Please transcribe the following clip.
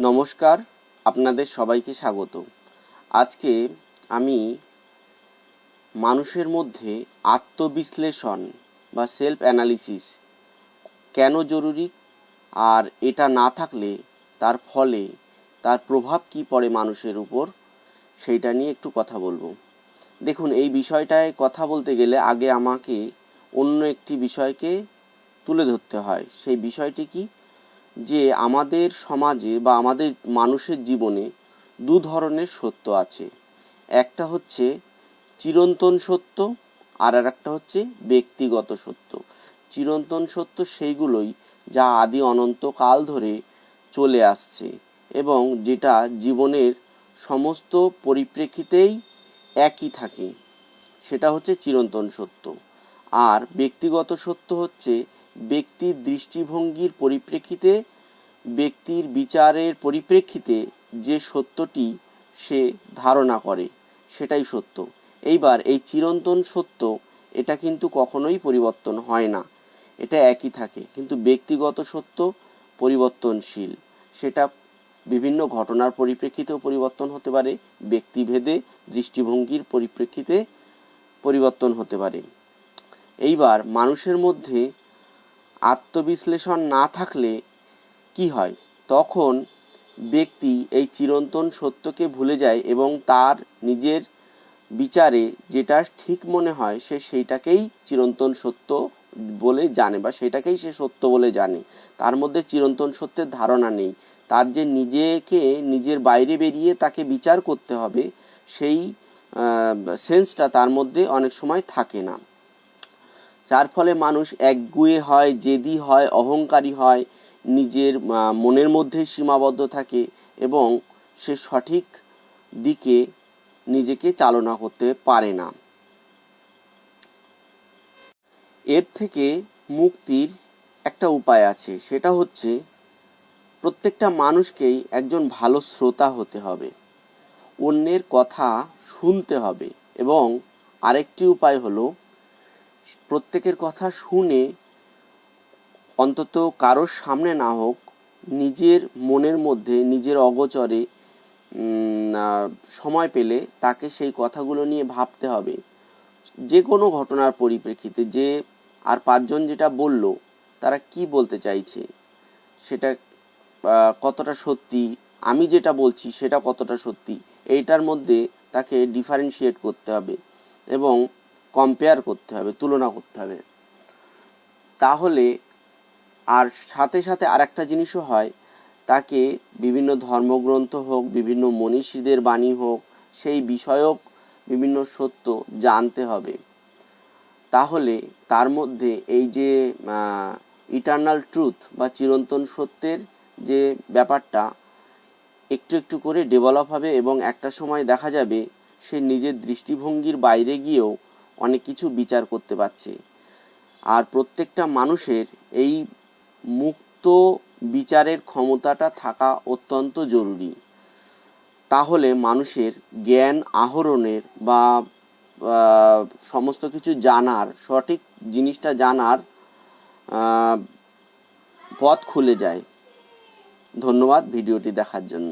নমস্কার, আপনাদের সবাইকে স্বাগত। আজকে আমি মানুষের মধ্যে আত্মবিশ্লেষণ বা সেলফ অ্যানালিসিস কেন জরুরি, আর এটা না থাকলে তার ফলে তার প্রভাব কী পড়ে মানুষের উপর, সেইটা নিয়ে একটু কথা বলবো। দেখুন, এই বিষয়টায় কথা বলতে গেলে আগে আমাকে অন্য একটি বিষয়কে তুলে ধরতে হয়। সেই বিষয়টি কি, যে আমাদের সমাজে বা আমাদের মানুষের জীবনে দু ধরনের সত্য আছে। একটা হচ্ছে চিরন্তন সত্য, আর একটা হচ্ছে ব্যক্তিগত সত্য। চিরন্তন সত্য সেইগুলোই যা আদি অনন্তকাল ধরে চলে আসছে এবং যেটা জীবনের সমস্ত পরিপ্রেক্ষিতেই একই থাকে, সেটা হচ্ছে চিরন্তন সত্য। আর ব্যক্তিগত সত্য হচ্ছে ব্যক্তির দৃষ্টিভঙ্গির পরিপ্রেক্ষিতে, ব্যক্তির বিচারের পরিপ্রেক্ষিতে যে সত্যটি সে ধারণা করে সেটাই সত্য। এইবার এই চিরন্তন সত্য এটা কিন্তু কখনোই পরিবর্তন হয় না, এটা একই থাকে। কিন্তু ব্যক্তিগত সত্য পরিবর্তনশীল, সেটা বিভিন্ন ঘটনার পরিপ্রেক্ষিতেও পরিবর্তন হতে পারে, ব্যক্তিভেদে দৃষ্টিভঙ্গির পরিপ্রেক্ষিতে পরিবর্তন হতে পারে। এইবার মানুষের মধ্যে আত্মবিশ্লেষণ না থাকলে কি হয়, তখন ব্যক্তি এই চিরন্তন সত্যকে ভুলে যায় এবং তার নিজের বিচারে যেটা ঠিক মনে হয় সে সেইটাকেই চিরন্তন সত্য বলে জানে বা সেটাকেই সে সত্য বলে জানে। তার মধ্যে চিরন্তন সত্যের ধারণা নেই। তার যে নিজেকে নিজের বাইরে বেরিয়ে তাকে বিচার করতে হবে, সেই সেন্সটা তার মধ্যে অনেক সময় থাকে না। যার ফলে মানুষ একগুঁয়ে হয়, জেদি হয়, অহংকারী হয়, নিজের মনের মধ্যে সীমাবদ্ধ থাকে এবং সে সঠিক দিকে নিজেকে চালনা করতে পারে না। এর থেকে মুক্তির একটা উপায় আছে, সেটা হচ্ছে প্রত্যেকটা মানুষকেই একজন ভালো শ্রোতা হতে হবে, অন্যের কথা শুনতে হবে। এবং আরেকটি উপায় হলো প্রত্যেকের কথা শুনে অন্তত কারোর সামনে না হোক, নিজের মনের মধ্যে নিজের অগোচরে সময় পেলে তাকে সেই কথাগুলো নিয়ে ভাবতে হবে। যে কোনো ঘটনার পরিপ্রেক্ষিতে যে আর পাঁচজন যেটা বলল তারা কি বলতে চাইছে, সেটা কতটা সত্যি, আমি যেটা বলছি সেটা কতটা সত্যি, এইটার মধ্যে তাকে ডিফারেন্সিয়েট করতে হবে এবং কম্পেয়ার করতে হবে, তুলনা করতে হবে। তাহলে আর সাথে সাথে আর একটা জিনিসও হয়, তাকে বিভিন্ন ধর্মগ্রন্থ হোক, বিভিন্ন মনীষীদের বাণী হোক, সেই বিষয়ক বিভিন্ন সত্য জানতে হবে। তাহলে তার মধ্যে এই যে ইটারনাল ট্রুথ বা চিরন্তন সত্যের যে ব্যাপারটা একটু একটু করে ডেভেলপ হবে এবং একটা সময় দেখা যাবে সে নিজের দৃষ্টিভঙ্গির বাইরে গিয়েও অনেক কিছু বিচার করতে পারছে। আর প্রত্যেকটা মানুষের এই মুক্ত বিচারের ক্ষমতাটা থাকা অত্যন্ত জরুরি। তাহলে মানুষের জ্ঞান আহরণের বা সমস্ত কিছু জানার, সঠিক জিনিসটা জানার পথ খুলে যায়। ধন্যবাদ ভিডিওটি দেখার জন্য।